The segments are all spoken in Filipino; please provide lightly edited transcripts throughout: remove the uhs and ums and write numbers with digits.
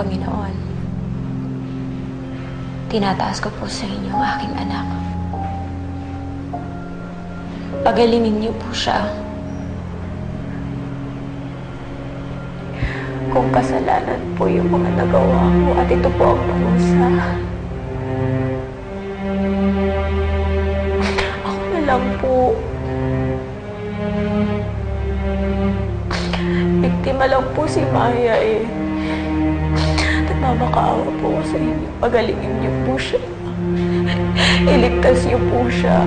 Panginoon, tinataas ko po sa inyo ang aking anak. Pagalingin niyo po siya. Kung kasalanan po yung mga nagawa ko at ito po ang parusa, ako na lang po. Biktima lang po si Maya eh. Nagmamakaawa po ako sa inyo. Pagalingin niyo po siya. Iligtas niyo po siya.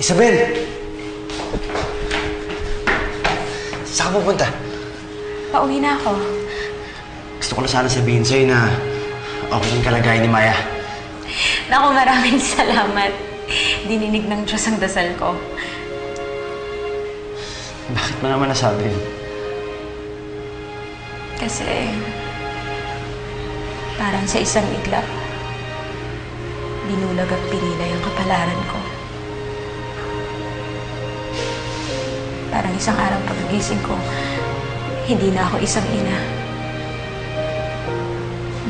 Isabel! Saan ka pupunta? Pauwi na ako. Gusto ko na sana sabihin sa'yo na okay yung kalagayan ni Maya. Naku, maraming salamat. Dininig ng Diyos ang dasal ko. Bakit mo naman nasabi yun? Kasi parang sa isang iglap, binulag at pinilay ang kapalaran ko. Parang isang araw pagkagising ko, hindi na ako isang ina.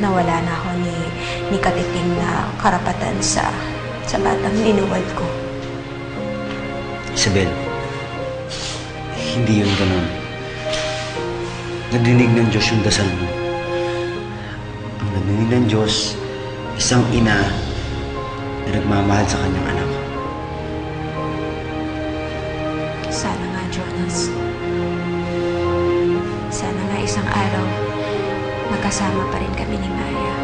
Nawala na ako ni katiting na karapatan sa batang linuwal ko. Isabel, hindi yun ganun. Nadinig ng Diyos yung dasal mo. Ang nadinig ng Diyos, isang ina na nagmamahal sa kanyang anak. Sana nga, Jonas. Sana nga isang araw, magkasama pa rin kami ni Maya.